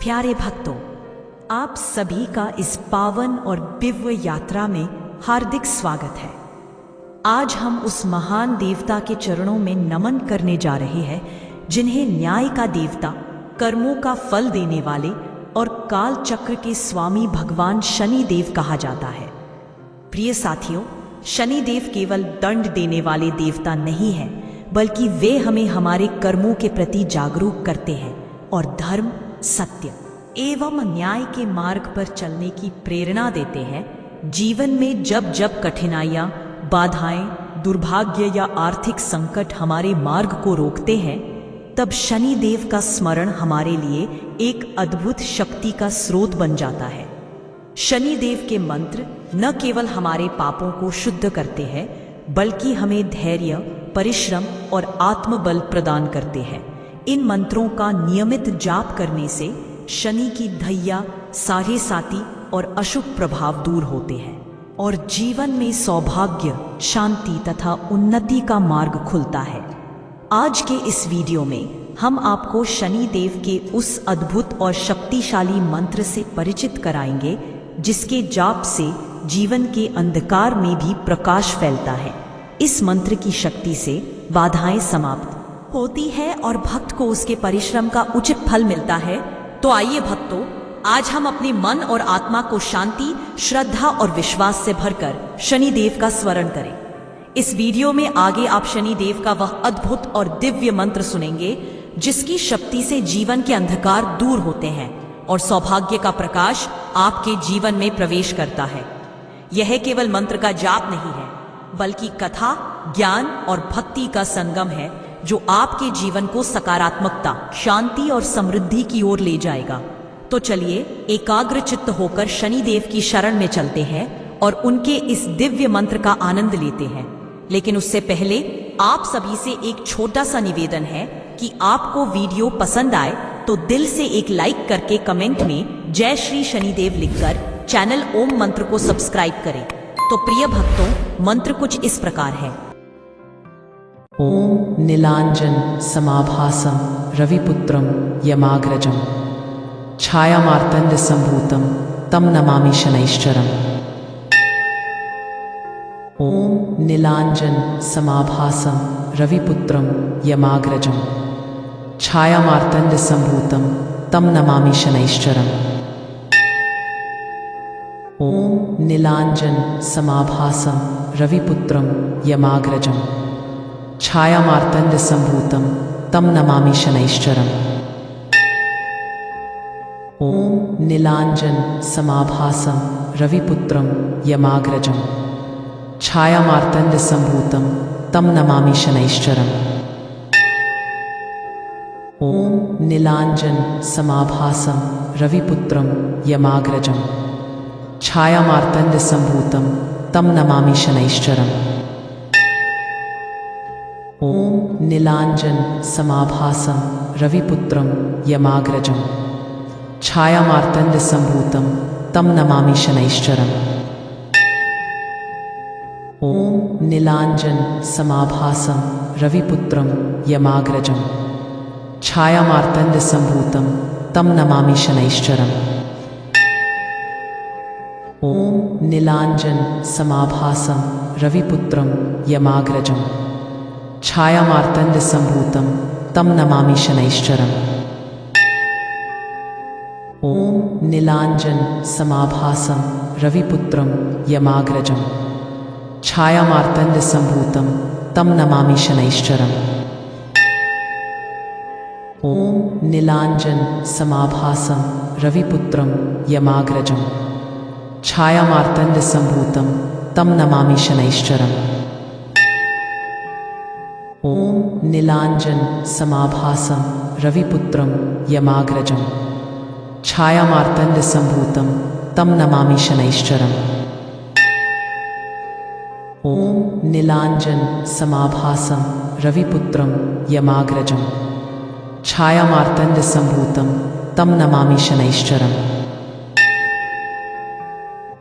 प्यारे भक्तों, आप सभी का इस पावन और दिव्य यात्रा में हार्दिक स्वागत है। आज हम उस महान देवता के चरणों में नमन करने जा रहे हैं जिन्हें न्याय का देवता, कर्मों का फल देने वाले और काल चक्र के स्वामी भगवान शनि देव कहा जाता है। प्रिय साथियों, शनि देव केवल दंड देने वाले देवता नहीं हैं, बल्कि वे हमें हमारे कर्मों के प्रति जागरूक करते हैं और धर्म, सत्य एवं न्याय के मार्ग पर चलने की प्रेरणा देते हैं। जीवन में जब जब कठिनाइयां, बाधाएं, दुर्भाग्य या आर्थिक संकट हमारे मार्ग को रोकते हैं, तब शनि देव का स्मरण हमारे लिए एक अद्भुत शक्ति का स्रोत बन जाता है। शनि देव के मंत्र न केवल हमारे पापों को शुद्ध करते हैं, बल्कि हमें धैर्य, परिश्रम और आत्मबल प्रदान करते हैं। इन मंत्रों का नियमित जाप करने से शनि की धैर्य, साढ़े साती और अशुभ प्रभाव दूर होते हैं और जीवन में सौभाग्य, शांति तथा उन्नति का मार्ग खुलता है। आज के इस वीडियो में हम आपको शनि देव के उस अद्भुत और शक्तिशाली मंत्र से परिचित कराएंगे जिसके जाप से जीवन के अंधकार में भी प्रकाश फैलता है। इस मंत्र की शक्ति से बाधाएं समाप्त होती है और भक्त को उसके परिश्रम का उचित फल मिलता है। तो आइए भक्तों, आज हम अपने मन और आत्मा को शांति, श्रद्धा और विश्वास से भरकर शनि देव का स्मरण करें। इस वीडियो में आगे आप शनि देव का वह अद्भुत और दिव्य मंत्र सुनेंगे जिसकी शक्ति से जीवन के अंधकार दूर होते हैं और सौभाग्य का प्रकाश आपके जीवन में प्रवेश करता है। यह केवल मंत्र का जाप नहीं है, बल्कि कथा, ज्ञान और भक्ति का संगम है जो आपके जीवन को सकारात्मकता, शांति और समृद्धि की ओर ले जाएगा। तो चलिए एकाग्र चित्त होकर शनि देव की शरण में चलते हैं और उनके इस दिव्य मंत्र का आनंद लेते हैं। लेकिन उससे पहले आप सभी से एक छोटा सा निवेदन है कि आपको वीडियो पसंद आए तो दिल से एक लाइक करके कमेंट में जय श्री शनिदेव लिखकर चैनल ओम मंत्र को सब्सक्राइब करें। तो प्रिय भक्तों, मंत्र कुछ इस प्रकार है। ओम नीलांजन समाभासम रविपुत्रम यमाग्रजम छायामार्तंड संभूतम तम नमामि शनैश्चरम। ओम नीलांजन समाभासम रविपुत्रम यमाग्रजम छायामार्तंड संभूतम तम नमामि शनैश्चरम। ओम नीलांजन समाभासम रविपुत्रम यमाग्रजम छायामार्तंड संभूतम तम नमामि शनैश्चरम। ओम नीलांजन समाभासम रविपुत्रम यमाग्रजम छायामार्तंड संभूतम तम नमामि शनैश्चरम। ओम नीलांजन समाभासम रविपुत्रम यमाग्रजम छायामार्तंड संभूतम तम नमामि शनैश्चरम। ओम नीलांजन समाभासम रविपुत्रम यमाग्रजम छायामार्तंड संभूतम तम नमामि शनैश्चरम। ओम नीलांजन समाभासम रविपुत्रम यमाग्रजम छायामार्तंड संभूतम तम नमामि शनैश्चरम। ओम नीलांजन समाभासम रविपुत्रम यमाग्रजम छायामार्तंड संभूतम तम नमामि शनैश्चरम। ओम नीलांजन समाभासम रविपुत्रम यमाग्रजम छायामार्तंड संभूतम तम नमामि शनैश्चरम। ओम नीलांजन समाभासम रविपुत्रम यमाग्रजम छायामार्तंड संभूतम तम नमामि शनैश्चरम। ओम नीलांजन समाभासम रविपुत्रम यमाग्रजम छायामार्तंड संभूतम तम नमामि शनैश्चरम। ओम नीलांजन समाभासम रविपुत्रम यमाग्रजम छायामार्तंड संभूतम तम नमामि शनैश्चरम।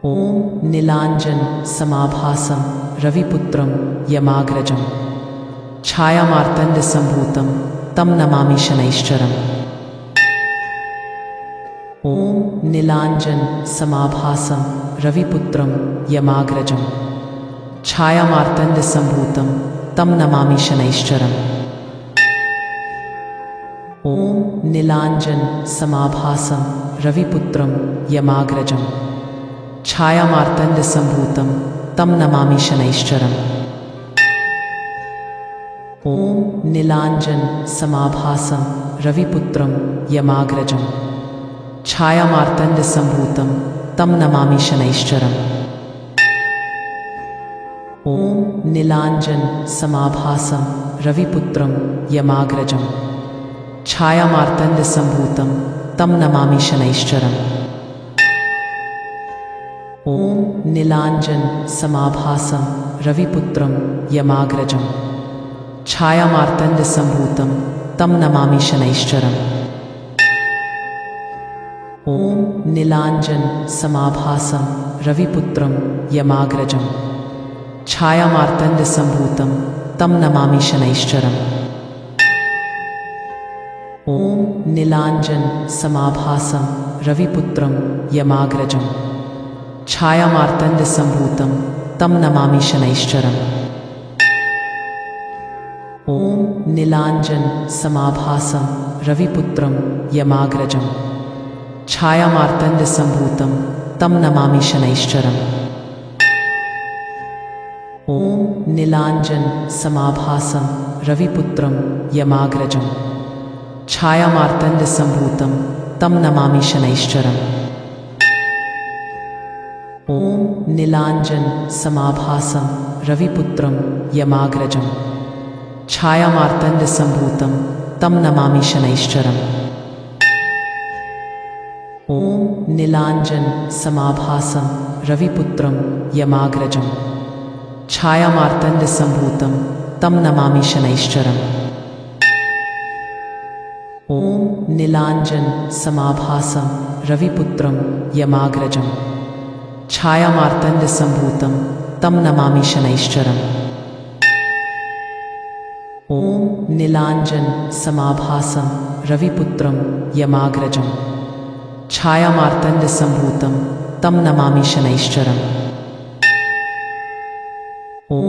ओम नीलांजन समाभासम रविपुत्रम यमाग्रजम छायामार्तंड संभूतम तम नमामि शनैश्चरम। ॐ नीलाञ्जन समाभासं रविपुत्रं यमाग्रजं छायामार्तण्डसम्भूतं तं नमामि शनैश्चरम्। ॐ नीलाञ्जन समाभासं रविपुत्रं यमाग्रजं छायामार्तण्डसम्भूतं तं नमामि शनैश्चरम्। ॐ नीलाञ्जन समाभासं रविपुत्रं यमाग्रजं छायामार्तण्डसम्भूतं तं नमामि शनैश्चरम्। ॐ नीलाञ्जन समाभासं रविपुत्रं यमाग्रजं छायामार्तण्डसम्भूतं तं नमामि शनैश्चरम्। ॐ नीलाञ्जन समाभासं रविपुत्रं यमाग्रजं छायामार्तण्डसम्भूतं तं नमामि शनैश्चरम्। ॐ नीलाञ्जन समाभासं रविपुत्रं यमाग्रजं छायामार्तण्डसम्भूतं तं नमामि शनैश्चरम्। ॐ नीलाञ्जन समाभासं रविपुत्रं यमाग्रजं छायामार्तण्डसम्भूतं तं नमामि शनैश्चरम्। ॐ नीलाञ्जन समाभासं रविपुत्रं यमाग्रजं छायामार्तण्डसम्भूतं तं नमामि शनैश्चरम्। ॐ नीलाञ्जन समाभासं रविपुत्रं यमाग्रजं छायामार्तण्डसम्भूतं तं नमामि शनैश्चरम्। ॐ नीलाञ्जन समाभासं रविपुत्रं यमाग्रजं छायामार्तण्डसम्भूतं तं नमामि शनैश्चरम्। ॐ नीलाञ्जन समाभासं रविपुत्रं यमाग्रजं छायामार्तण्डसम्भूतं तं नमामि शनैश्चरम्। ॐ नीलाञ्जन समाभासं रविपुत्रं यमाग्रजं छायामार्तण्डसम्भूतं तं नमामि शनैश्चरम्। ॐ नीलाञ्जन समाभासं रविपुत्रं यमाग्रजं छायामार्तण्डसम्भूतं तं नमामि शनैश्चरम्। ॐ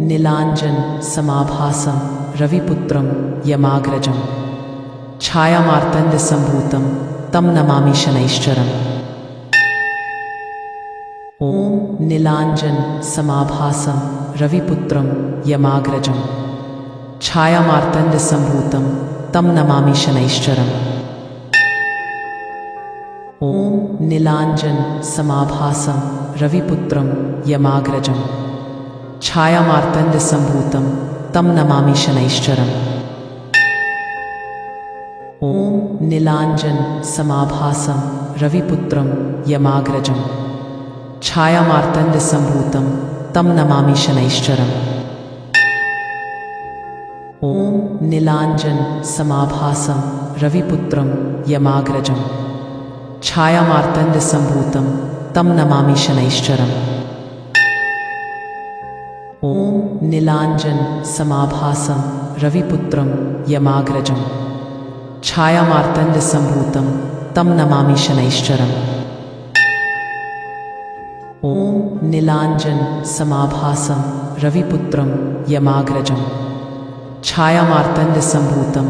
नीलाञ्जन समाभासं रविपुत्रं यमाग्रजं छायामार्तण्डसम्भूतं तं नमामि शनैश्चरम्। ॐ नीलाञ्जन समाभासं रविपुत्रं यमाग्रजं छायामार्तण्डसम्भूतं तं नमामि शनैश्चरम्। ॐ नीलाञ्जन समाभासं रविपुत्रं यमाग्रजं छायामार्तण्डसम्भूतं तं नमामि शनैश्चरम्। ॐ नीलाञ्जन समाभासं रविपुत्रं यमाग्रजं छायामार्तण्डसम्भूतं तं नमामि शनैश्चरम्। ॐ नीलाञ्जन समाभासं रविपुत्रं यमाग्रजं छायामार्तण्डसम्भूतं तं नमामि शनैश्चरम्। ॐ नीलाञ्जन समाभासं रविपुत्रं यमाग्रजं छायामार्तण्डसम्भूतं तं नमामि शनैश्चरम्। ॐ नीलाञ्जन समाभासं रविपुत्रं यमाग्रजं छायामार्तण्डसम्भूतं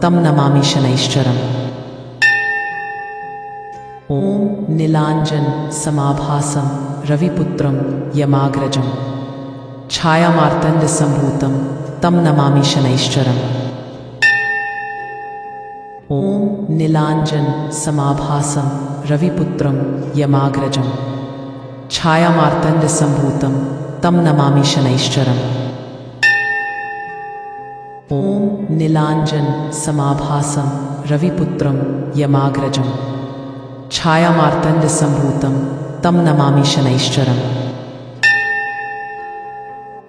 तं नमामि शनैश्चरम्। ॐ नीलाञ्जन समाभासं रविपुत्रं यमाग्रजं छायामार्तण्डसम्भूतं तं नमामि शनैश्चरम्। ॐ नीलाञ्जन समाभासं रविपुत्रं यमाग्रजं छायामार्तण्डसम्भूतं तं नमामि शनैश्चरम्। ॐ नीलाञ्जन समाभासं रविपुत्रं यमाग्रजं छायामार्तण्डसम्भूतं तं नमामि शनैश्चरम्।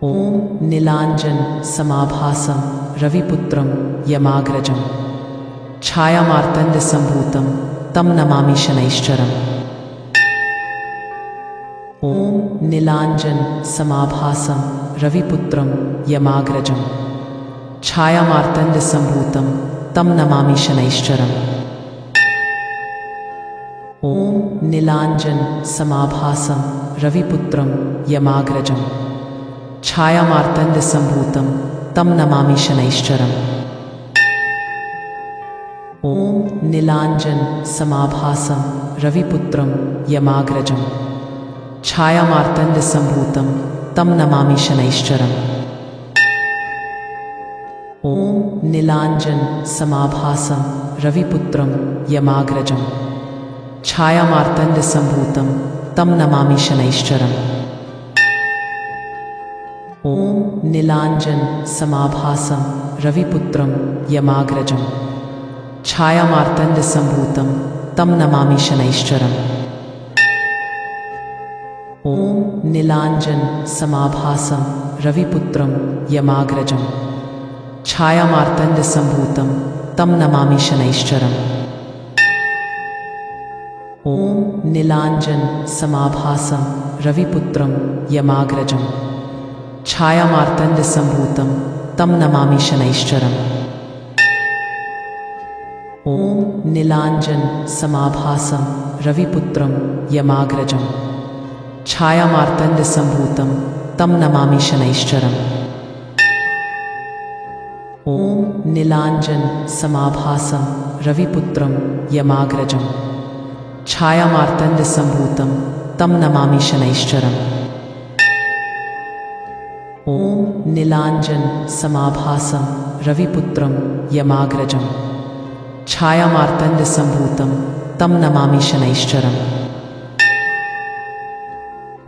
ॐ नीलाञ्जन समाभासं रविपुत्रं यमाग्रजं छायामार्तण्डसम्भूतं तं नमामि शनैश्चरम्। ॐ नीलाञ्जन समाभासं रविपुत्रं यमाग्रजं छायामार्तण्डसम्भूतं तं नमामि शनैश्चरम्। नीलांजन समाभासं रविपुत्रं यमाग्रजं छायामार्तंड संभूतं तं नमामि शनैश्चरम्। ओम नीलांजन समाभासं रविपुत्रं यमाग्रजं छायामार्तंड संभूतं तं नमामि शनैश्चरम्। ओम नीलांजन समाभासं रविपुत्रं यमाग्रजं छायामार्तंड संभूतं तं नमामि शनैश्चरम्। ओम नीलांजन समाभासं रविपुत्रं यमाग्रजं छायामार्तंड संभूतं तं नमामि शनैश्चरम्। ओम नीलांजन समाभासं रविपुत्रं यमाग्रजं छायामार्तंड संभूतं तं नमामि शनैश्चरम्। ओम नीलांजन समाभासं रविपुत्रं यमाग्रजं छायामार्तंड संभूतं तं नमामि शनैश्चरम्। ओम नीलांजन समाभासं रविपुत्रं यमाग्रजं छायामार्तंड संभूतं तं नमामि शनैश्चरम्। ओम नीलांजन समाभासं रविपुत्रं यमाग्रजं छायामार्तंड संभूतं तं नमामि शनैश्चरम्। ओम नीलांजन समाभासं रविपुत्रं यमाग्रजं छायामार्तंड संभूतं तं नमामि शनैश्चरम्।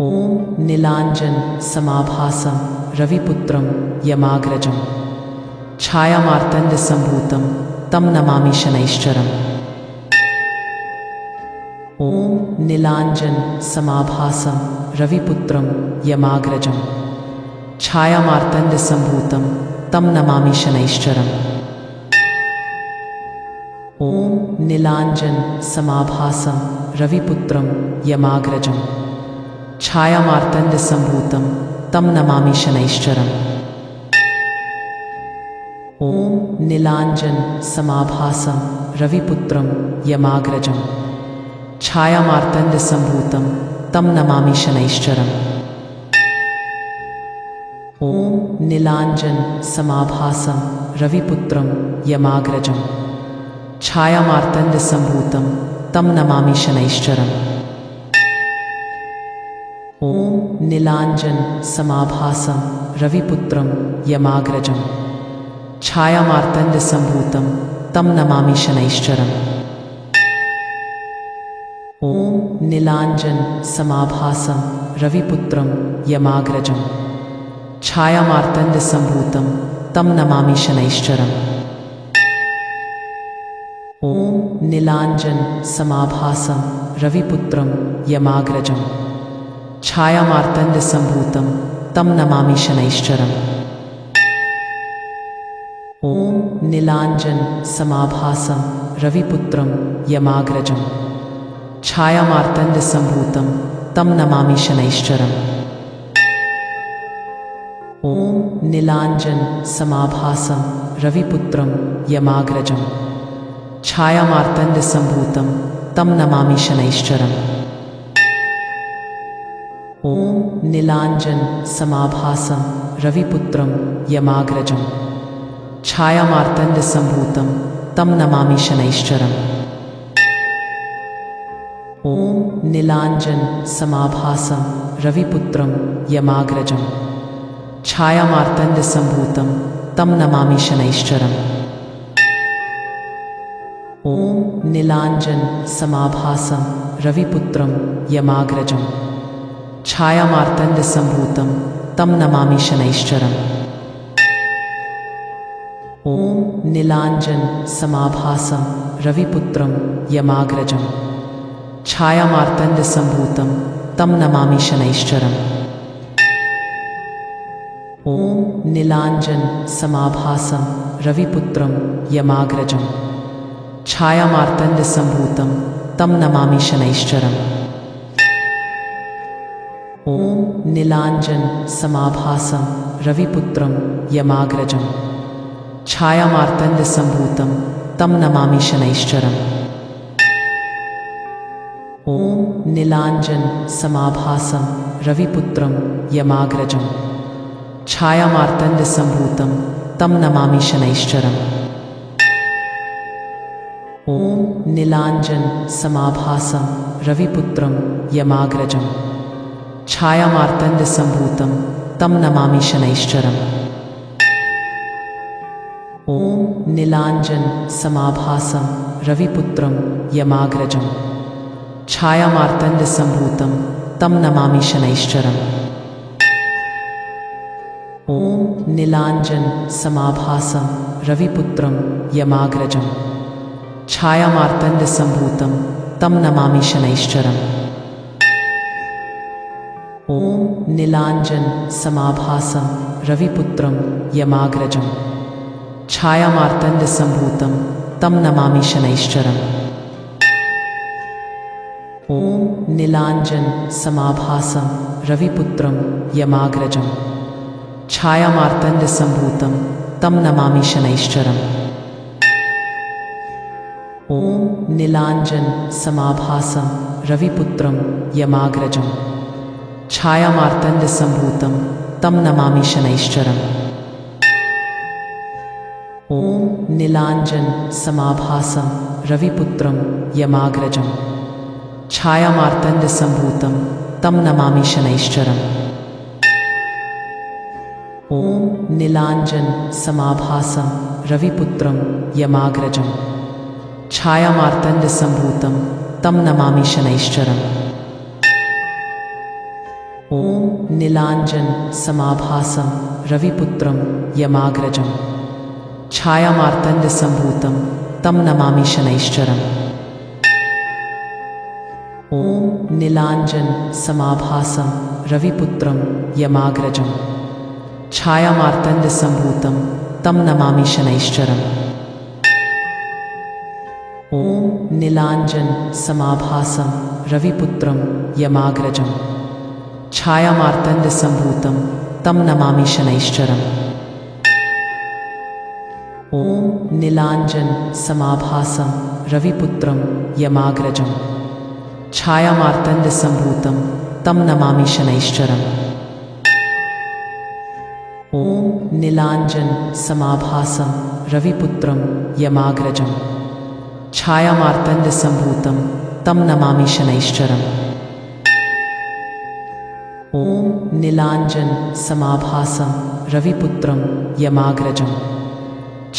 ओम नीलांजन समाभासं रविपुत्रं यमाग्रजं छायामार्तंड संभूतं तं नमामि शनैश्चरम्। ओम नीलांजन समाभासं रविपुत्रं यमाग्रजं छायामार्तंड संभूतं तं नमामि शनैश्चरम्। ओम नीलांजन समाभासं रविपुत्रं यमाग्रजं छायामार्तंड संभूतं तं नमामि शनैश्चरम्। ओम नीलांजन समाभासं रविपुत्रं यमाग्रजं छायामार्तंड संभूतं तं नमामि शनैश्चरम्। ओम नीलांजन समाभासं रविपुत्रं यमाग्रजं छायामार्तंड संभूतं तं नमामि शनैश्चरम्। ओम नीलांजन समाभासं रविपुत्रं यमाग्रजं छायामार्तंड संभूतं तं नमामि शनैश्चरम्। ओम नीलांजन समाभासं रविपुत्रं यमाग्रजं छायामार्तंड संभूतं तं नमामि शनैश्चरम्। ओम नीलांजन समाभासं रविपुत्रं यमाग्रजं छायामार्तंड संभूतं तं नमामि शनैश्चरम्। ओम नीलांजन समाभासं रविपुत्रं यमाग्रजं छायामार्तंड संभूतं तं नमामि शनैश्चरम्। ओम नीलांजन समाभासं रविपुत्रं यमाग्रजं छायामार्तंड संभूतं तं नमामि शनैश्चरम्। ओम नीलांजन समाभासं रविपुत्रं यमाग्रजं छायामार्तंड संभूतं तं नमामि शनैश्चरम्। ओम नीलांजन समाभासं रविपुत्रं यमाग्रजं छायामार्तंड संभूतं तं नमामि शनैश्चरम्। ओम नीलांजन समाभासं रविपुत्रं यमाग्रजं छायामार्तंड संभूतं तं नमामि शनैश्चरम्। ओम नीलांजन समाभासं रविपुत्रं यमाग्रजं छायामार्तंड संभूतं तं नमामि शनैश्चरम्। ओम नीलांजन समाभासं रविपुत्रं यमाग्रजं छायामार्तंड संभूतं तं नमामि शनैश्चरम्। ओम नीलांजन समाभासं रविपुत्रं यमाग्रजं छायामार्तंड संभूतं तं नमामि शनैश्चरम्। ॐ नीलाञ्जन समाभासं रविपुत्रं यमाग्रजं छायामार्तण्डसम्भूतं तं नमामि शनैश्चरम्। ॐ नीलाञ्जन समाभासं रविपुत्रं यमाग्रजं छायामार्तण्डसम्भूतं तं नमामि शनैश्चरम्। ॐ नीलाञ्जन समाभासं रविपुत्रं यमाग्रजं छायामार्तण्डसम्भूतं तं नमामि शनैश्चरम्। ॐ नीलाञ्जन समाभासं रविपुत्रं यमाग्रजं छायामार्तण्डसम्भूतं तं नमामि शनैश्चरम्। ॐ नीलाञ्जन समाभासं रविपुत्रं यमाग्रजं छायामार्तण्डसम्भूतं तं नमामि शनैश्चरम्। ॐ नीलाञ्जन समाभासं रविपुत्रं यमाग्रजं छायामार्तण्डसम्भूतं तं नमामि शनैश्चरम्। ॐ नीलाञ्जन समाभासं रविपुत्रं यमाग्रजं छायामार्तण्डसम्भूतं तं नमामि शनैश्चरम्। ॐ नीलाञ्जन समाभासं रविपुत्रं यमाग्रजं छायामार्तण्डसम्भूतं तं नमामि शनैश्चरम्। ॐ नीलाञ्जन समाभासं रविपुत्रं यमाग्रजं छायामार्तण्डसम्भूतं तं नमामि शनैश्चरम्। ॐ नीलाञ्जन समाभासं रविपुत्रं यमाग्रजं छायामार्तण्डसम्भूतं तं नमामि शनैश्चरम्। ॐ नीलाञ्जन समाभासं रविपुत्रं यमाग्रजं छायामार्तण्डसम्भूतं तं नमामि शनैश्चरम्। ॐ नीलाञ्जन समाभासं रविपुत्रं यमाग्रजं छायामार्तण्डसम्भूतं तं नमामि शनैश्चरम्। ॐ नीलाञ्जन समाभासं रविपुत्रं यमाग्रजं छायामार्तण्डसम्भूतं तं नमामि शनैश्चरम्। ॐ नीलाञ्जन समाभासं रविपुत्रं यमाग्रजं छायामार्तण्डसम्भूतं तं नमामि शनैश्चरम्। ॐ नीलाञ्जन समाभासं रविपुत्रं यमाग्रजं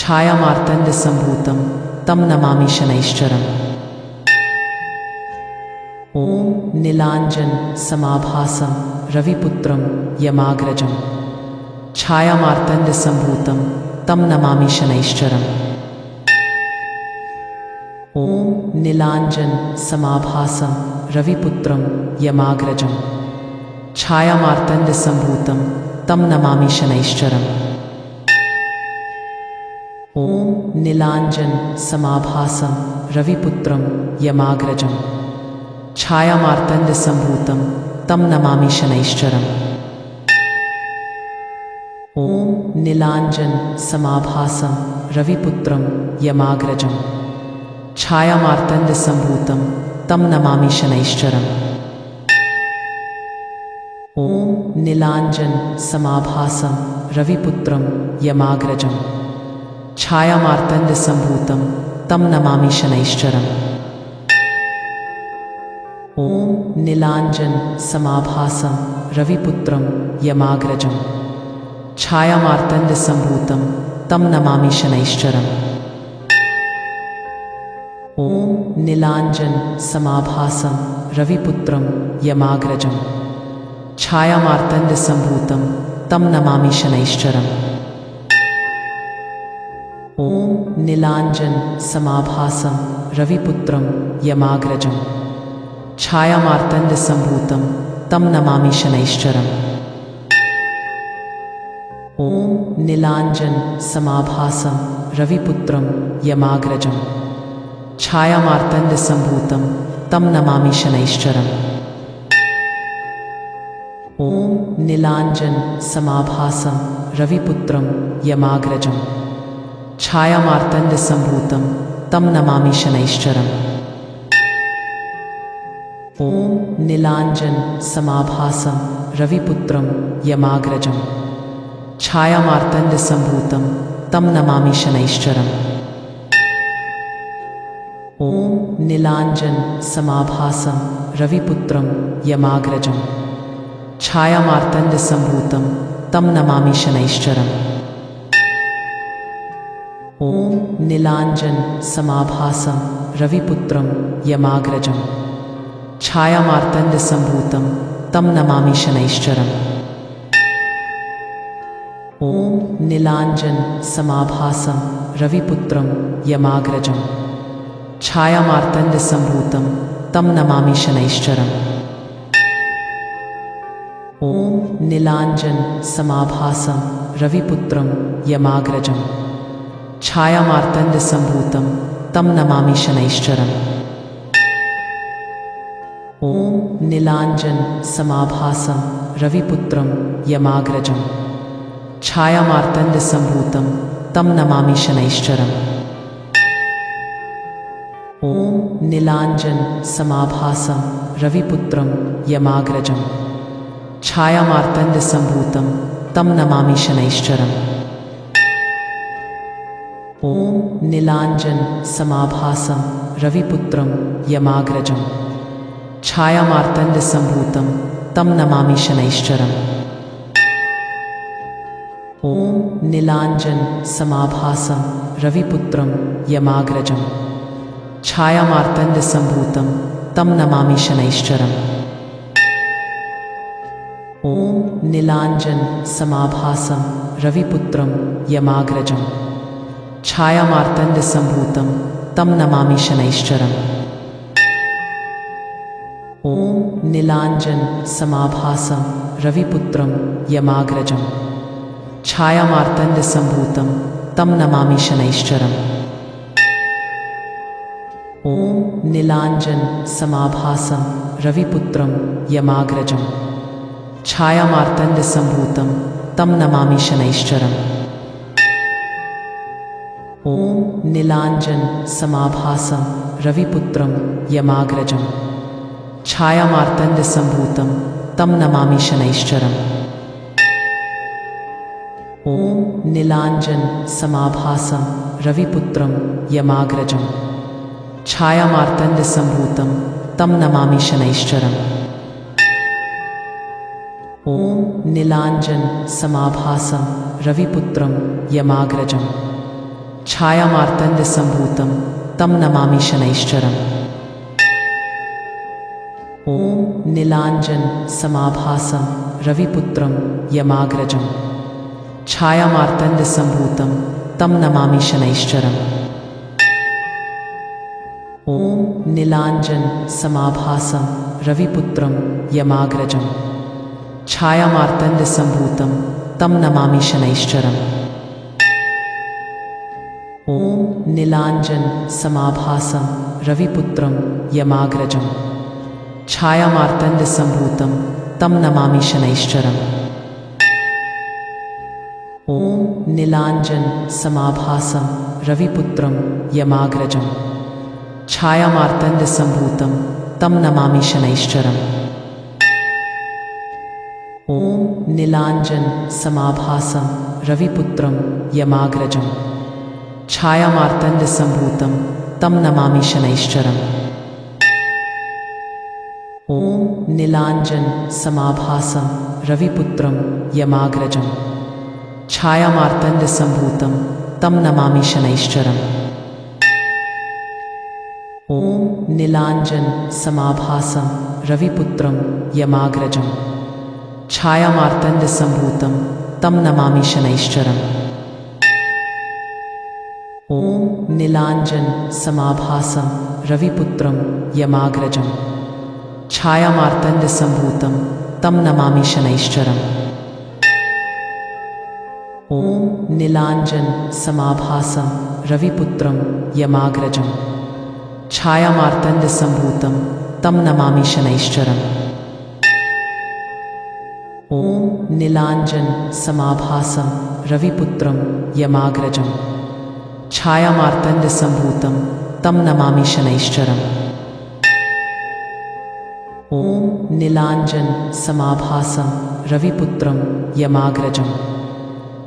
छायामार्तण्डसम्भूतं तं नमामि शनैश्चरम्। ॐ नीलाञ्जन समाभासं रविपुत्रं यमाग्रजं छायामार्तण्डसम्भूतं तं नमामि शनैश्चरम्। ॐ नीलाञ्जन समाभासं रविपुत्रं यमाग्रजं छायामार्तण्डसम्भूतं तं नमामि शनैश्चरम्। ॐ नीलाञ्जन समाभासं रविपुत्रं यमाग्रजं छायामार्तण्डसम्भूतं तं नमामि शनैश्चरम्। ॐ नीलाञ्जन समाभासं रविपुत्रं यमाग्रजं छायामार्तण्डसम्भूतं तं नमामि शनैश्चरम्। ॐ नीलाञ्जन समाभासं रविपुत्रं यमाग्रजं छायामार्तण्डसम्भूतं तं नमामि शनैश्चरम्। ॐ नीलाञ्जन समाभासं रविपुत्रं यमाग्रजं छायामार्तण्डसम्भूतं तं नमामि शनैश्चरम्। ॐ नीलाञ्जन समाभासं रविपुत्रं यमाग्रजं छायामार्तण्डसम्भूतं तं नमामि शनैश्चरम्। ॐ नीलाञ्जन समाभासं रविपुत्रं यमाग्रजं छायामार्तण्डसम्भूतं तं नमामि शनैश्चरम्। ॐ नीलाञ्जन समाभासं रविपुत्रं यमाग्रजं छायामार्तण्डसम्भूतं तं नमामि शनैश्चरम्। ॐ नीलाञ्जन समाभासं रविपुत्रं यमाग्रजं छायामार्तण्डसम्भूतं तं नमामि शनैश्चरम्। ॐ नीलाञ्जन समाभासं रविपुत्रं यमाग्रजं छायामार्तण्डसम्भूतं तं नमामि शनैश्चरम्। ॐ नीलाञ्जन समाभासं रविपुत्रं यमाग्रजं छायामार्तण्डसम्भूतं तं नमामि शनैश्चरम्। ॐ नीलाञ्जन समाभासं रविपुत्रं यमाग्रजं छायामार्तण्डसम्भूतं तं नमामि शनैश्चरम्। ॐ नीलाञ्जन समाभासं रविपुत्रं यमाग्रजं छायामार्तण्डसम्भूतं तं नमामि शनैश्चरम्। ॐ नीलाञ्जन समाभासं रविपुत्रं यमाग्रजं छायामार्तण्डसम्भूतं तं नमामि शनैश्चरम्। ॐ नीलाञ्जन समाभासं रविपुत्रं यमाग्रजं छायामार्तण्डसम्भूतं तं नमामि शनैश्चरम्। ॐ नीलाञ्जन समाभासं रविपुत्रं यमाग्रजं छायामार्तण्डसम्भूतं तं नमामि शनैश्चरम्। ॐ नीलाञ्जन समाभासं रविपुत्रं यमाग्रजं छायामार्तण्डसम्भूतं तं नमामि शनैश्चरम्। ॐ नीलाञ्जन समाभासं रविपुत्रं यमाग्रजं छायामार्तण्डसम्भूतं तं नमामि शनैश्चरम्। ॐ नीलाञ्जन समाभासं रविपुत्रं यमाग्रजं छायामार्तण्डसम्भूतं तं नमामि शनैश्चरम्। ॐ नीलाञ्जन समाभासं रविपुत्रं यमाग्रजं छायामार्तण्डसम्भूतं तं नमामि शनैश्चरम्। ॐ नीलाञ्जन समाभासं रविपुत्रं यमाग्रजं छायामार्तण्डसम्भूतं तं नमामि शनैश्चरम्। ॐ नीलाञ्जन समाभासं रविपुत्रं यमाग्रजं छायामार्तण्डसम्भूतं तं नमामि शनैश्चरम्। ॐ नीलाञ्जन समाभासं रविपुत्रं यमाग्रजं छायामार्तण्डसम्भूतं तं नमामि शनैश्चरम्। ॐ नीलाञ्जन समाभासं रविपुत्रं यमाग्रजं छायामार्तण्डसम्भूतं तं नमामि शनैश्चरम्। ॐ नीलाञ्जन समाभासं रविपुत्रं यमाग्रजं छायामार्तण्डसम्भूतं तं नमामि शनैश्चरम्। ॐ नीलाञ्जन समाभासं रविपुत्रं यमाग्रजं छायामार्तण्डसम्भूतं तं नमामि शनैश्चरम्। ॐ नीलाञ्जन समाभासं रविपुत्रं यमाग्रजं छायामार्तण्डसम्भूतं तं नमामि शनैश्चरम्। ॐ नीलाञ्जन समाभासं रविपुत्रं यमाग्रजं छायामार्तण्डसम्भूतं तं नमामि शनैश्चरम्। ॐ नीलाञ्जन समाभासं रविपुत्रं यमाग्रजं छायामार्तण्डसम्भूतं तं नमामि शनैश्चरम्। ॐ नीलाञ्जन समाभासं रविपुत्रं यमाग्रजं छायामार्तण्डसम्भूतं तं नमामि शनैश्चरम्। ॐ नीलाञ्जन समाभासं रविपुत्रं यमाग्रजं छायामार्तण्डसम्भूतं तं नमामि शनैश्चरम्। ॐ नीलाञ्जन समाभासं रविपुत्रं यमाग्रजं छायामार्तण्डसम्भूतं तं नमामि शनैश्चरम्। ॐ नीलाञ्जन समाभासं रविपुत्रं यमाग्रजं छायामार्तण्डसम्भूतं तं नमामि शनैश्चरम्। ॐ नीलाञ्जन समाभासं रविपुत्रं यमाग्रजं छायामार्तण्डसम्भूतं तं नमामि शनैश्चरम्। ॐ नीलाञ्जन समाभासं रविपुत्रं यमाग्रजं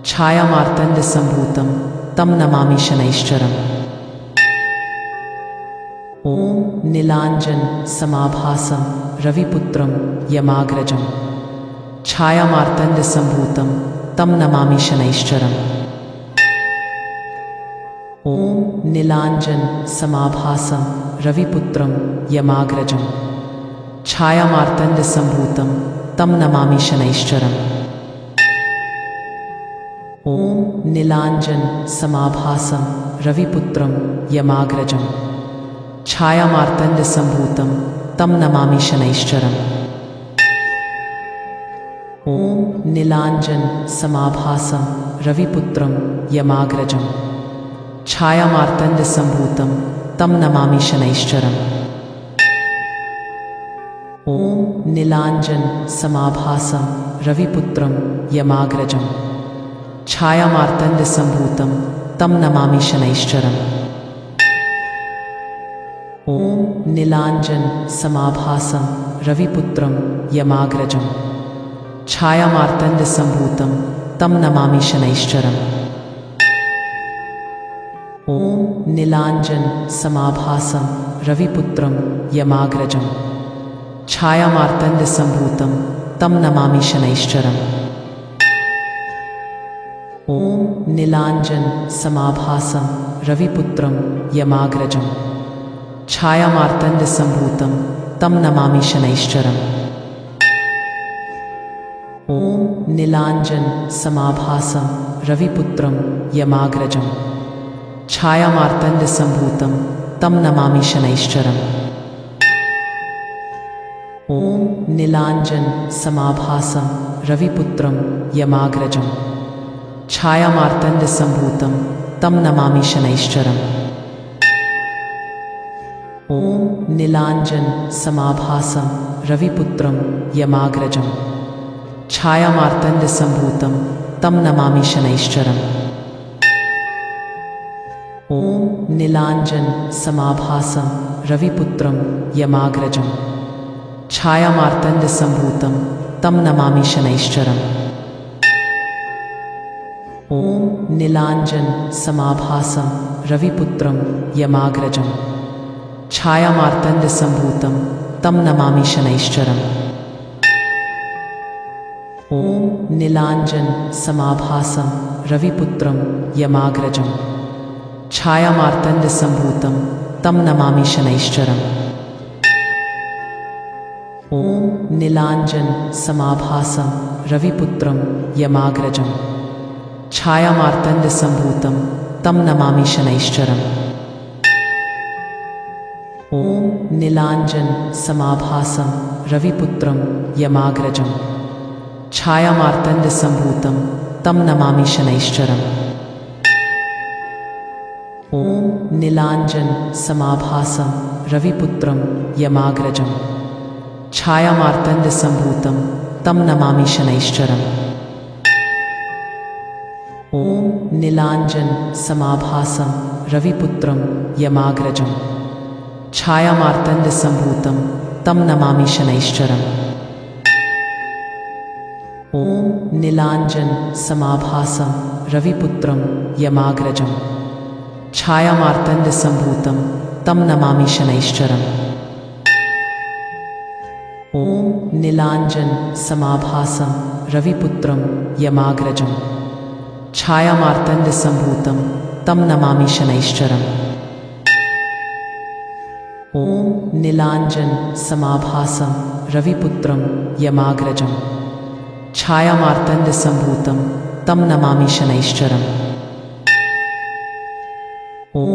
छायामार्तण्डसम्भूतं तं नमामि शनैश्चरम्। ॐ नीलाञ्जन समाभासं रविपुत्रं यमाग्रजं छायामार्तण्डसम्भूतं तं नमामि शनैश्चरम्। ॐ नीलाञ्जन समाभासं रविपुत्रं यमाग्रजं छायामार्तण्डसम्भूतं तं नमामि शनैश्चरम्। ॐ नीलाञ्जन समाभासं रविपुत्रं यमाग्रजं छायामार्तण्डसम्भूतं तं नमामि शनैश्चरम्। ॐ नीलाञ्जन समाभासं रविपुत्रं यमाग्रजं छायामार्तण्डसम्भूतं तं नमामि शनैश्चरम्। ॐ नीलाञ्जन समाभासं रविपुत्रं यमाग्रजं छायामार्तण्डसम्भूतं तं नमामि शनैश्चरम्। ॐ नीलाञ्जन समाभासं रविपुत्रं यमाग्रजं छायामार्तण्डसम्भूतं तं नमामि शनैश्चरम्। ॐ नीलाञ्जन समाभासं रविपुत्रं यमाग्रजं छायामार्तण्डसम्भूतं तं नमामि शनैश्चरम्। ॐ नीलाञ्जन समाभासं रविपुत्रं यमाग्रजं छायामार्तण्डसम्भूतं तं नमामि शनैश्चरम्। ॐ नीलाञ्जन समाभासं रविपुत्रं यमाग्रजं छायामार्तण्डसम्भूतं तं नमामि शनैश्चरम्। ॐ नीलाञ्जन समाभासं रविपुत्रं यमाग्रजं छायामार्तण्डसम्भूतं तं नमामि शनैश्चरम्। ॐ नीलाञ्जन समाभासं रविपुत्रं यमाग्रजं छायामार्तण्डसम्भूतं तं नमामि शनैश्चरम्। ॐ नीलाञ्जन समाभासं रविपुत्रं यमाग्रजं छायामार्तण्डसम्भूतं तं नमामि शनैश्चरम्। ॐ नीलाञ्जन समाभासं रविपुत्रं यमाग्रजं छायामार्तण्डसम्भूतं तं नमामि शनैश्चरम्। ॐ नीलाञ्जन समाभासं रविपुत्रं यमाग्रजं छायामार्तण्डसम्भूतं तं नमामि शनैश्चरम्। ॐ नीलाञ्जन समाभासं रविपुत्रं यमाग्रजं छायामार्तण्डसम्भूतं तं नमामि शनैश्चरम्। ॐ नीलाञ्जन समाभासं रविपुत्रं यमाग्रजं छायामार्तण्डसम्भूतं तं नमामि शनैश्चरम्। ॐ नीलाञ्जन समाभासं रविपुत्रं यमाग्रजं छायामार्तण्डसम्भूतं तं नमामि शनैश्चरम्। ॐ नीलाञ्जन समाभासं रविपुत्रं यमाग्रजं छायामार्तण्डसम्भूतं तं नमामि शनैश्चरम्। ॐ नीलाञ्जन समाभासं रविपुत्रं यमाग्रजं छायामार्तण्डसम्भूतं तं नमामि शनैश्चरम्। ॐ नीलाञ्जन समाभासं रविपुत्रं यमाग्रजं छायामार्तण्डसम्भूतं तं नमामि शनैश्चरम्। ॐ नीलाञ्जन समाभासं रविपुत्रं यमाग्रजं छायामार्तण्डसम्भूतं तं नमामि शनैश्चरम्। ॐ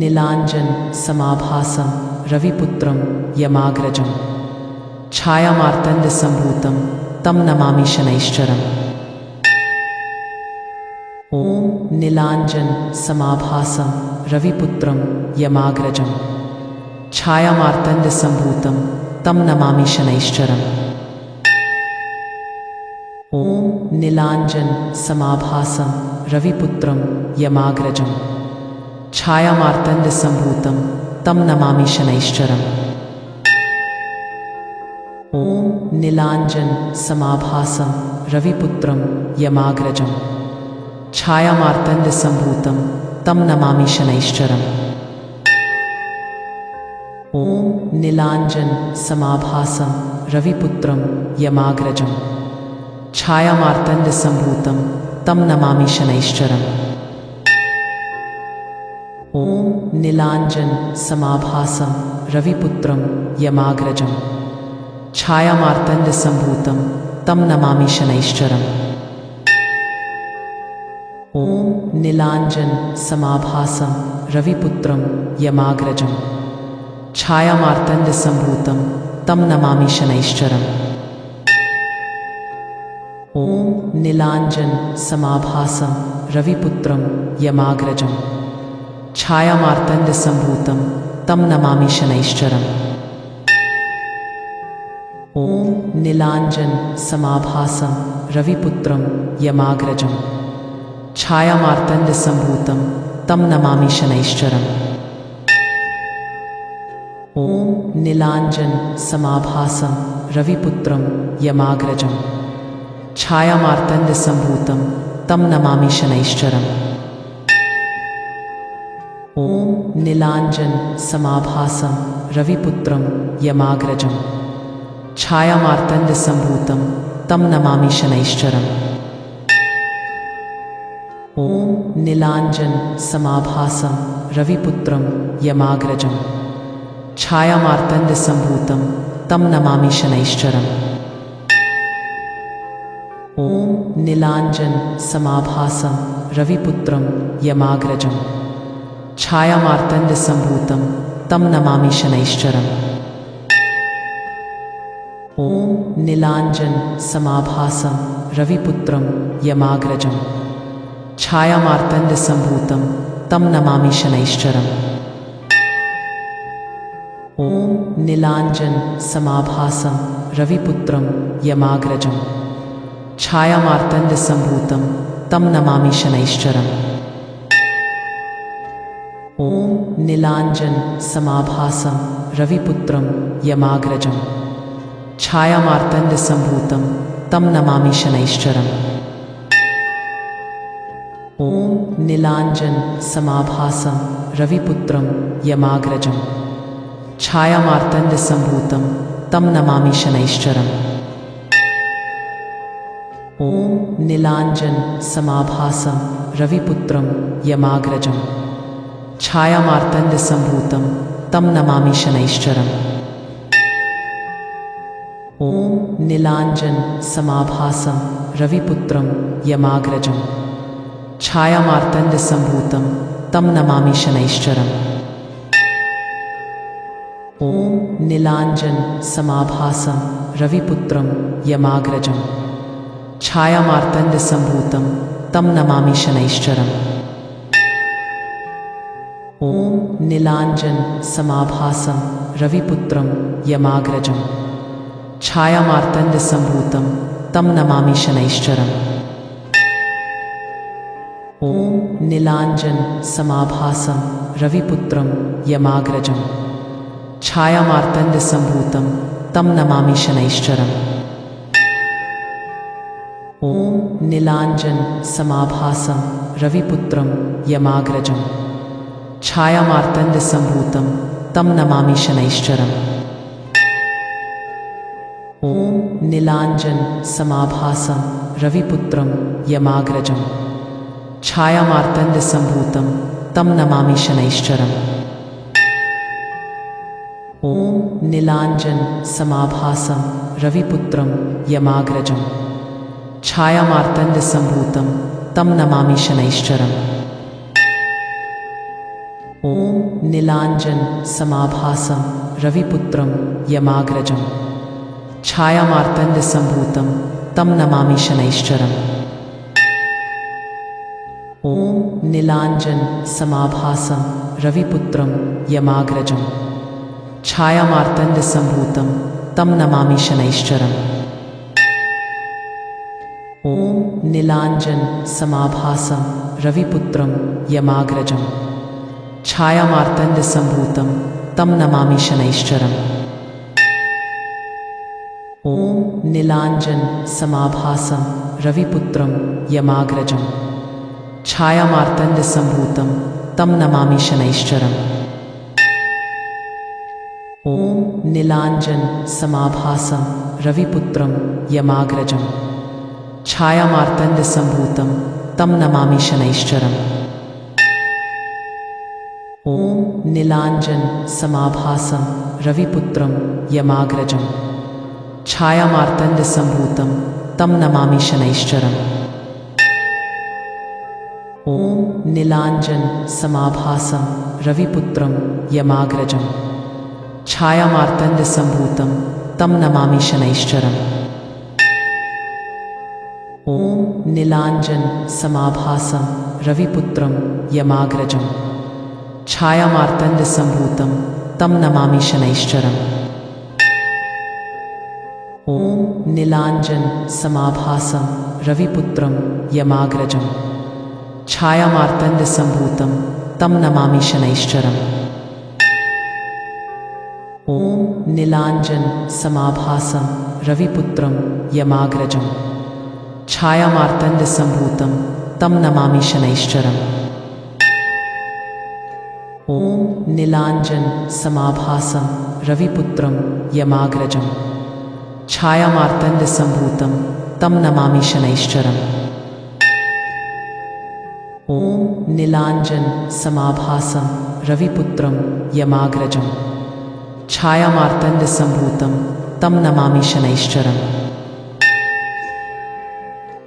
नीलाञ्जन समाभासं रविपुत्रं यमाग्रजं छायामार्तण्डसम्भूतं तं नमामि शनैश्चरम्। ॐ नीलाञ्जन समाभासं रविपुत्रं यमाग्रजं छायामार्तण्डसम्भूतं तं नमामि शनैश्चरम्। ॐ नीलाञ्जन समाभासं रविपुत्रं यमाग्रजं छायामार्तण्डसम्भूतं तं नमामि शनैश्चरम्। नीलांजन समाभासं रविपुत्रं यमाग्रजं छायामार्तण्डसम्भूतं तं नमामि शनैश्चरम्। ॐ नीलांजन समाभासं रविपुत्रं यमाग्रजं छायामार्तण्डसम्भूतं तं नमामि शनैश्चरम्। ॐ नीलांजन समाभासं रविपुत्रं यमाग्रजं छायामार्तण्डसम्भूतं तं नमामि शनैश्चरम्। ॐ नीलांजन समाभासं रविपुत्रं यमाग्रजं छायामार्तण्डसम्भूतं तं नमामि शनैश्चरम्। ॐ नीलांजन समाभासं रविपुत्रं यमाग्रजं छायामार्तण्डसम्भूतं तं नमामि शनैश्चरम्। ॐ नीलांजन समाभासं रविपुत्रं यमाग्रजं छायामार्तण्डसम्भूतं तं नमामि शनैश्चरम्। ॐ नीलांजन समाभासं रविपुत्रं यमाग्रजं छायामार्तण्डसम्भूतं तं नमामि शनैश्चरम्। ॐ नीलांजन समाभासं रविपुत्रं यमाग्रजं छायामार्तण्डसम्भूतं तं नमामि शनैश्चरम्। ॐ नीलांजन समाभासं रविपुत्रं यमाग्रजं छायामार्तण्डसम्भूतं तं नमामि शनैश्चरम्। ॐ नीलांजन समाभासं रविपुत्रं यमाग्रजं छायामार्तण्डसम्भूतं तं नमामि शनैश्चरम्। ॐ नीलांजन समाभासं रविपुत्रं यमाग्रजं छायामार्तण्डसम्भूतं तं नमामि शनैश्चरम्। ॐ नीलांजन समाभासं रविपुत्रं यमाग्रजं छायामार्तण्डसम्भूतं तं नमामि शनैश्चरम्। ॐ नीलांजन समाभासं रविपुत्रं यमाग्रजं छायामार्तण्डसम्भूतं तं नमामि शनैश्चरम्। ॐ नीलांजन समाभासं रविपुत्रं यमाग्रजं छायामार्तण्डसम्भूतं तं नमामि शनैश्चरम्। ॐ नीलांजन समाभासं रविपुत्रं यमाग्रजं छायामार्तण्डसम्भूतं तं नमामि शनैश्चरम्। ॐ नीलांजन समाभासं रविपुत्रं यमाग्रजं छायामार्तण्डसम्भूतं तं नमामि शनैश्चरम्। ॐ नीलांजन समाभासं रविपुत्रं यमाग्रजं छायामार्तण्डसम्भूतं तं नमामि शनैश्चरम्। ॐ नीलांजन समाभासं रविपुत्रं यमाग्रजं छायामार्तण्डसम्भूतं तं नमामि शनैश्चरम्। ॐ नीलांजन समाभासं रविपुत्रं यमाग्रजं छायामार्तण्डसम्भूतं तं नमामि शनैश्चरम्। ॐ नीलांजन समाभासं रविपुत्रं यमाग्रजं छायामार्तण्डसम्भूतं तं नमामि शनैश्चरम्। ॐ नीलांजन समाभासं रविपुत्रं यमाग्रजं छायामार्तण्डसम्भूतं तं नमामि शनैश्चरम्। ॐ नीलांजन समाभासं रविपुत्रं यमाग्रजं छायामार्तण्डसम्भूतं तं नमामि शनैश्चरम्। ॐ नीलांजन समाभासं रविपुत्रं यमाग्रजं छायामार्तण्डसम्भूतं तं नमामि शनैश्चरम्। ॐ नीलांजन समाभासं रविपुत्रं यमाग्रजं छायामार्तण्डसम्भूतं तं नमामि शनैश्चरम्। ॐ नीलांजन समाभासं रविपुत्रं यमाग्रजं छायामार्तण्डसम्भूतं तं नमामि शनैश्चरम्। ॐ नीलांजन समाभासं रविपुत्रं यमाग्रजं छायामार्तण्डसम्भूतं तं नमामि शनैश्चरम्। ॐ नीलांजन समाभासं रविपुत्रं यमाग्रजं छायामार्तण्डसम्भूतं तं नमामि शनैश्चरम्। ॐ नीलांजन समाभासं रविपुत्रं यमाग्रजं छायामार्तण्डसम्भूतं तं नमामि शनैश्चरम्। ॐ नीलांजन समाभासं रविपुत्रं यमाग्रजं छायामार्तण्डसम्भूतं तं नमामि शनैश्चरम्। ॐ नीलांजन समाभासं रविपुत्रं यमाग्रजं छायामार्तण्डसम्भूतं तं नमामि शनैश्चरम्। ॐ नीलांजन समाभासं रविपुत्रं यमाग्रजं छायामार्तण्डसम्भूतं तं नमामि शनैश्चरम्। ॐ नीलांजन समाभासं रविपुत्रं यमाग्रजं छायामार्तण्डसम्भूतं तं नमामि शनैश्चरम्। ॐ नीलांजन समाभासं रविपुत्रं यमाग्रजं छायामार्तण्डसम्भूतं तं नमामि शनैश्चरम्। ॐ नीलांजन समाभासं रविपुत्रं यमाग्रजं छायामार्तण्डसम्भूतं तं नमामि शनैश्चरम्।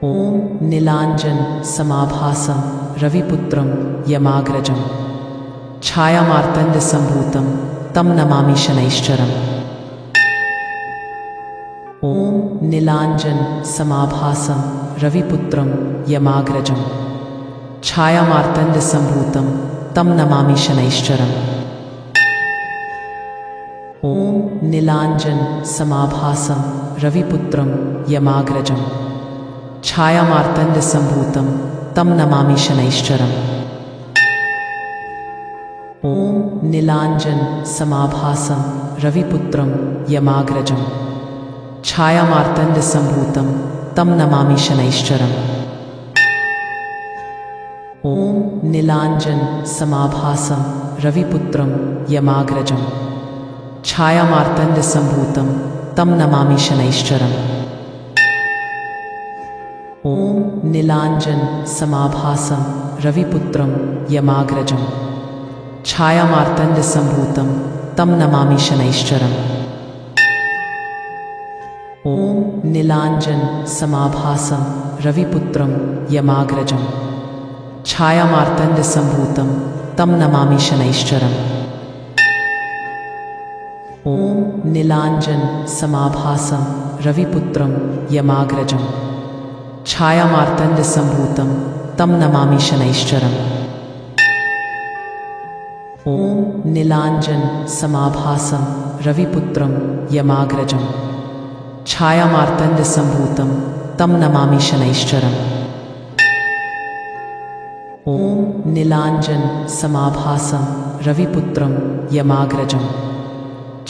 ॐ नीलांजन समाभासं रविपुत्रं यमाग्रजं छायामार्तण्डसम्भूतं तं नमामि शनैश्चरम्। ॐ नीलांजन समाभासं रविपुत्रं यमाग्रजं छायामार्तण्डसम्भूतं तं नमामि शनैश्चरम्। ॐ नीलांजन समाभासं रविपुत्रं यमाग्रजं छायामार्तण्डसम्भूतं तं नमामि शनैश्चरम्। ॐ नीलांजन समाभासं रविपुत्रं यमाग्रजं छायामार्तण्डसम्भूतं तं नमामि शनैश्चरम्। ॐ नीलांजन समाभासं रविपुत्रं यमाग्रजं छायामार्तण्डसम्भूतं तं नमामि शनैश्चरम्। ॐ नीलांजन समाभासं रविपुत्रं यमाग्रजं छायामार्तण्डसम्भूतं तं नमामि शनैश्चरम्। ॐ नीलांजन समाभासं रविपुत्रं यमाग्रजं छायामार्तण्डसम्भूतं तं नमामि शनैश्चरम्। ॐ नीलांजन समाभासं रविपुत्रं यमाग्रजं छायामार्तण्डसम्भूतं तं नमामि शनैश्चरम्। ॐ नीलांजन समाभासं रविपुत्रं यमाग्रजं छायामार्तण्डसम्भूतं तं नमामि शनैश्चरम्। ॐ नीलांजन समाभासं रविपुत्रं यमाग्रजं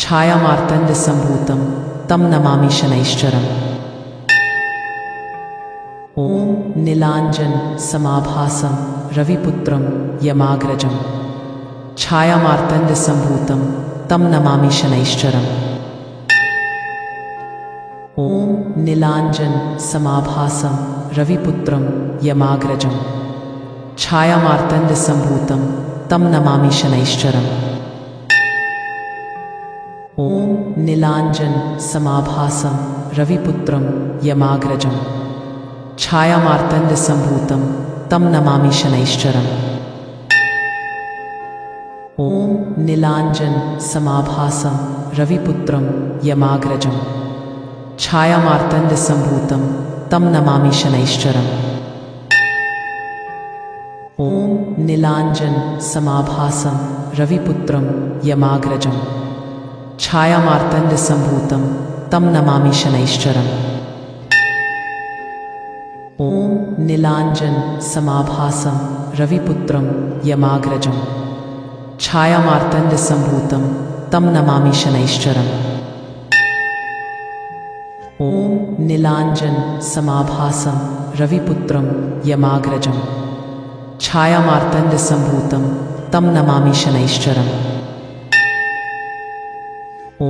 छायामार्तण्डसम्भूतं तं नमामि शनैश्चरम्। ॐ नीलांजन समाभासं रविपुत्रं यमाग्रजं छायामार्तण्डसम्भूतं तं नमामि शनैश्चरम्। ॐ नीलांजन समाभासं रविपुत्रं यमाग्रजं छायामार्तण्डसम्भूतं तं नमामि शनैश्चरम्। ॐ नीलांजन समाभासं रविपुत्रं यमाग्रजं छायामार्तण्डसम्भूतं तं नमामि शनैश्चरम्। ॐ नीलांजन समाभासं रविपुत्रं यमाग्रजं छायामार्तण्डसम्भूतं तं नमामि शनैश्चरम्। ॐ नीलांजन समाभासं रविपुत्रं यमाग्रजं छायामार्तण्डसम्भूतं तं नमामि शनैश्चरम्। ॐ नीलांजन समाभासं रविपुत्रं यमाग्रजं छायामार्तण्डसम्भूतं तं नमामि शनैश्चरम्। ॐ नीलाञ्जन समाभासं रविपुत्रं यमाग्रजं छायामार्तण्डसम्भूतं तं नमामि शनैश्चरम्। ॐ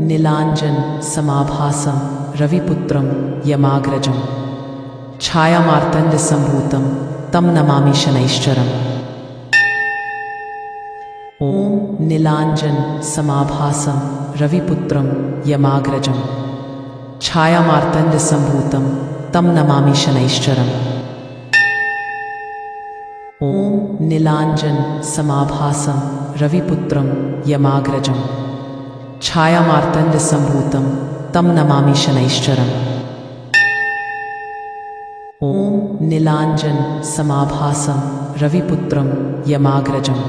नीलाञ्जन समाभासं रविपुत्रं यमाग्रजं छायामार्तण्डसम्भूतं तं नमामि शनैश्चरम्। ॐ नीलाञ्जन समाभासं रविपुत्रं यमाग्रजं छायामार्तण्डसम्भूतं तं नमामि शनैश्चरम्। ॐ नीलाञ्जन समाभासं रविपुत्रं यमाग्रजं छायामार्तण्डसम्भूतं तं नमामि शनैश्चरम्। ॐ नीलाञ्जन समाभासं रविपुत्रं यमाग्रजं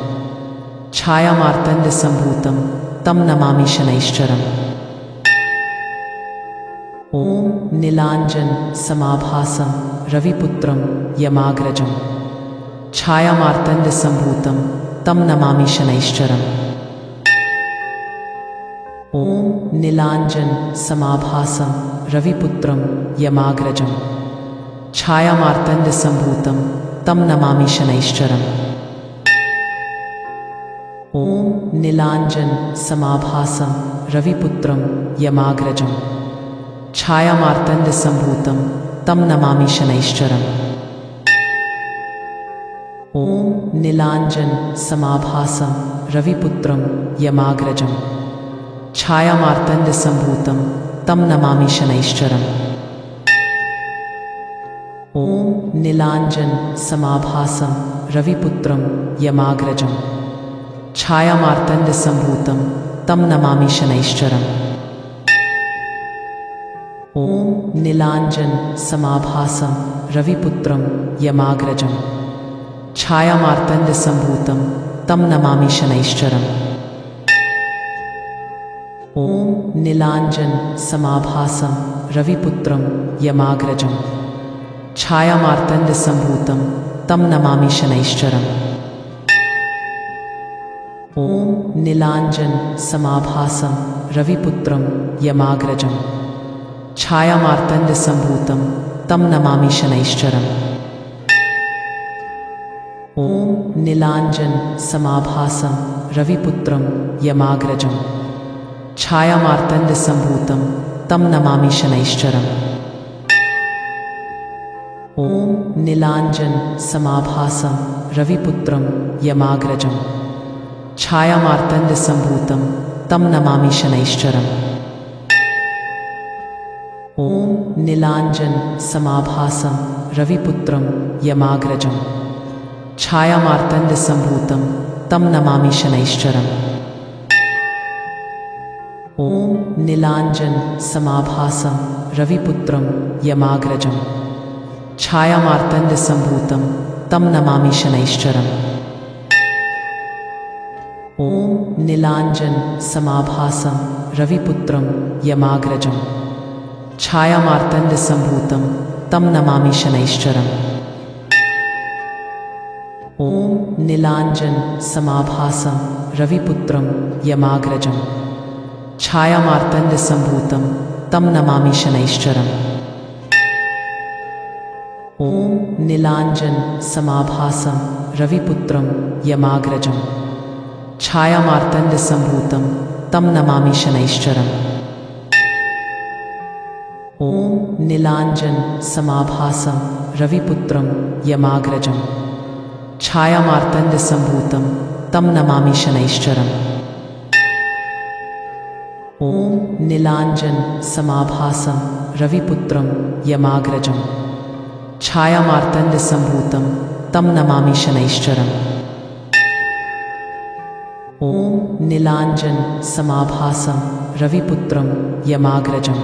छायामार्तण्डसम्भूतं तं नमामि शनैश्चरम्। ॐ नीलाञ्जन समाभासं रविपुत्रं यमाग्रजं छायामार्तण्डसम्भूतं तं नमामि शनैश्चरम्। ॐ नीलाञ्जन समाभासं रविपुत्रं यमाग्रजं छायामार्तण्डसम्भूतं तं नमामि शनैश्चरम्। ॐ नीलाञ्जन समाभासं रविपुत्रं यमाग्रजं छायामार्तण्डसम्भूतं तं नमामि शनैश्चरम्। ॐ नीलाञ्जन समाभासं रविपुत्रं यमाग्रजं छायामार्तण्डसम्भूतं तं नमामि शनैश्चरम्। ॐ नीलाञ्जन समाभासं रविपुत्रं यमाग्रजं छायामार्तण्डसम्भूतं तं नमामि शनैश्चरम्। ॐ नीलाञ्जन समाभासं रविपुत्रं यमाग्रजं छायामार्तण्डसम्भूतं तं नमामि शनैश्चरम्। ॐ नीलाञ्जन समाभासं रविपुत्रं यमाग्रजं छायामार्तण्डसम्भूतं तं नमामि शनैश्चरम्। ॐ नीलाञ्जन समाभासं रविपुत्रं यमाग्रजं छायामार्तण्डसम्भूतं तं नमामि शनैश्चरम्। ॐ नीलाञ्जन समाभासं रविपुत्रं यमाग्रजं छायामार्तण्डसम्भूतं तं नमामि शनैश्चरम्। ॐ नीलाञ्जन समाभासं रविपुत्रं यमाग्रजं छायामार्तण्डसम्भूतं तं नमामि शनैश्चरम्। ॐ नीलाञ्जन समाभासं रविपुत्रं यमाग्रजं छायामार्तण्डसम्भूतं तं नमामि शनैश्चरम्। ॐ नीलाञ्जन समाभासं रविपुत्रं यमाग्रजं छायामार्तण्डसम्भूतं तं नमामि शनैश्चरम्। ॐ नीलाञ्जन समाभासं रविपुत्रं यमाग्रजं छायामार्तण्डसम्भूतं तं नमामि शनैश्चरम्। ॐ नीलाञ्जन समाभासं रविपुत्रं यमाग्रजं छायामार्तण्डसम्भूतं तं नमामि शनैश्चरम्। ॐ नीलाञ्जन समाभासं रविपुत्रं यमाग्रजं छायामार्तण्डसम्भूतं तं नमामि शनैश्चरम्। ॐ नीलाञ्जन समाभासं रविपुत्रं यमाग्रजं छायामार्तण्डसम्भूतं तं नमामि शनैश्चरम्। ॐ नीलाञ्जन समाभासं रविपुत्रं यमाग्रजं छायामार्तण्डसम्भूतं तं नमामि शनैश्चरम्। ॐ नीलाञ्जन समाभासं रविपुत्रं यमाग्रजं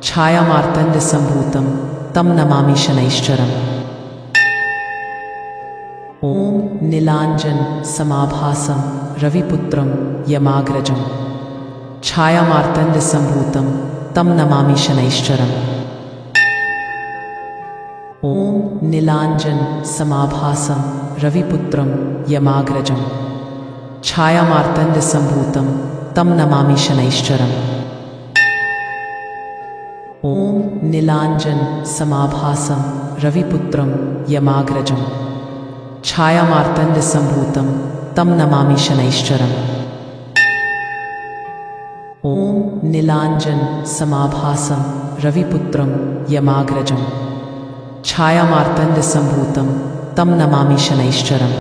छायामार्तण्डसम्भूतं तं नमामि शनैश्चरम्। ॐ नीलाञ्जन समाभासं रविपुत्रं यमाग्रजं छायामार्तण्डसम्भूतं तं नमामि शनैश्चरम्। ॐ नीलाञ्जन समाभासं रविपुत्रं यमाग्रजं छायामार्तण्डसम्भूतं तं नमामि शनैश्चरम्। ॐ नीलाञ्जन समाभासं रविपुत्रं यमाग्रजं छायामार्तण्डसम्भूतं तं नमामि शनैश्चरम् ॐ नीलाञ्जन समाभासं रविपुत्रं यमाग्रजं छायामार्तण्डसम्भूतं तं नमामि शनैश्चरम्